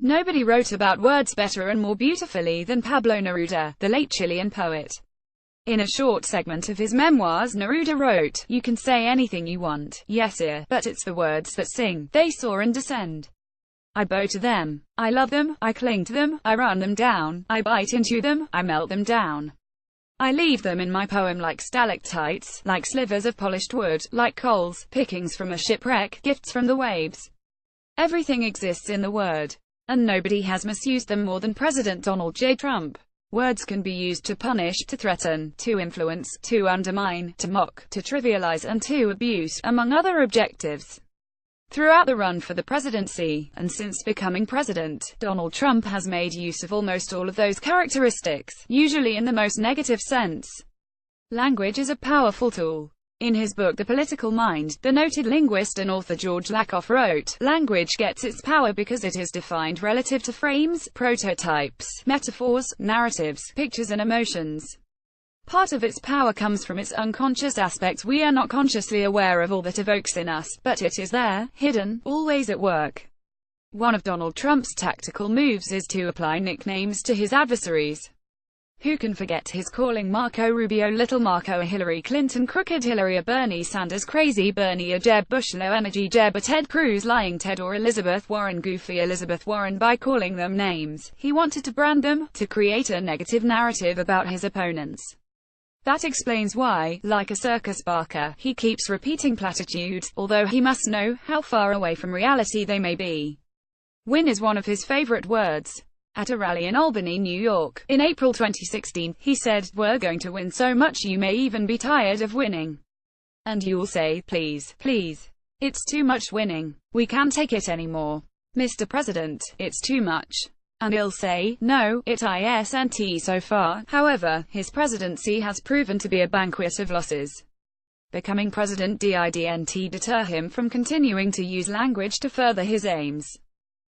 Nobody wrote about words better and more beautifully than Pablo Neruda, the late Chilean poet. In a short segment of his memoirs, Neruda wrote, "You can say anything you want, yes sir, but it's the words that sing. They soar and descend. I bow to them. I love them, I cling to them, I run them down, I bite into them, I melt them down. I leave them in my poem like stalactites, like slivers of polished wood, like coals, pickings from a shipwreck, gifts from the waves. Everything exists in the word. And nobody has misused them more than President Donald J. Trump. Words can be used to punish, to threaten, to influence, to undermine, to mock, to trivialize and to abuse, among other objectives." Throughout the run for the presidency, and since becoming president, Donald Trump has made use of almost all of those characteristics, usually in the most negative sense. Language is a powerful tool. In his book The Political Mind, the noted linguist and author George Lakoff wrote, "Language gets its power because it is defined relative to frames, prototypes, metaphors, narratives, pictures and emotions. Part of its power comes from its unconscious aspect. We are not consciously aware of all that evokes in us, but it is there, hidden, always at work." One of Donald Trump's tactical moves is to apply nicknames to his adversaries. Who can forget his calling Marco Rubio Little Marco, a Hillary Clinton Crooked Hillary, a Bernie Sanders Crazy Bernie, a Jeb Bush Low Energy Jeb, a Ted Cruz Lying Ted, or Elizabeth Warren Goofy Elizabeth Warren? By calling them names, he wanted to brand them, to create a negative narrative about his opponents. That explains why, like a circus barker, he keeps repeating platitudes, although he must know how far away from reality they may be. Win is one of his favorite words. At a rally in Albany, New York, in April 2016, he said, "We're going to win so much you may even be tired of winning. And you'll say, please, please. It's too much winning. We can't take it anymore. Mr. President, it's too much." And he'll say, "No, it isn't so far." However, his presidency has proven to be a banquet of losses. Becoming president didn't deter him from continuing to use language to further his aims.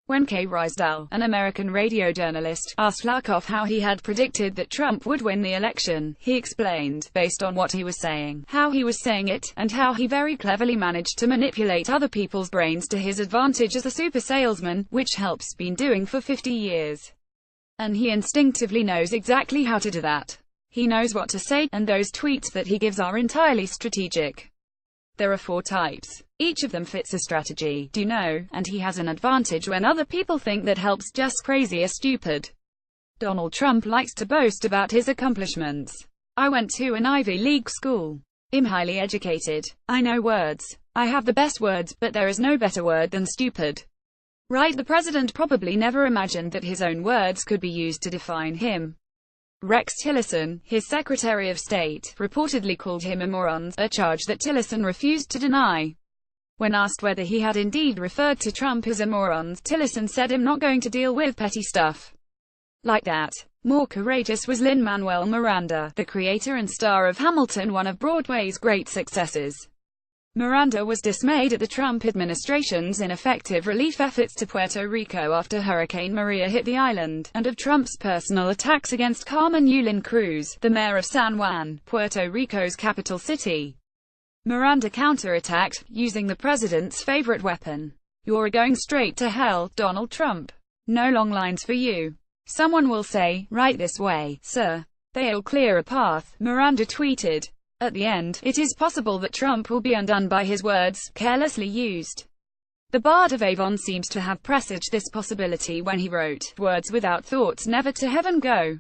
When Kay Rysdale, an American radio journalist, asked Lakoff how he had predicted that Trump would win the election, he explained, based on what he was saying, how he was saying it, and how he very cleverly managed to manipulate other people's brains to his advantage as a super salesman, which help's been doing for 50 years. And he instinctively knows exactly how to do that. He knows what to say, and those tweets that he gives are entirely strategic. There are 4 types. Each of them fits a strategy, do you know, and he has an advantage when other people think that help's just crazy or stupid. Donald Trump likes to boast about his accomplishments. "I went to an Ivy League school. I'm highly educated. I know words. I have the best words, but there is no better word than stupid." Right? The president probably never imagined that his own words could be used to define him. Rex Tillerson, his Secretary of State, reportedly called him a moron, a charge that Tillerson refused to deny. When asked whether he had indeed referred to Trump as a moron, Tillerson said, "I'm not going to deal with petty stuff like that." More courageous was Lin-Manuel Miranda, the creator and star of Hamilton, one of Broadway's great successes. Miranda was dismayed at the Trump administration's ineffective relief efforts to Puerto Rico after Hurricane Maria hit the island, and of Trump's personal attacks against Carmen Yulín Cruz, the mayor of San Juan, Puerto Rico's capital city. Miranda counterattacked, using the president's favorite weapon. "You're going straight to hell, Donald Trump. No long lines for you. Someone will say, right this way, sir. They'll clear a path," Miranda tweeted. At the end, it is possible that Trump will be undone by his words, carelessly used. The Bard of Avon seems to have presaged this possibility when he wrote, "Words without thoughts never to heaven go."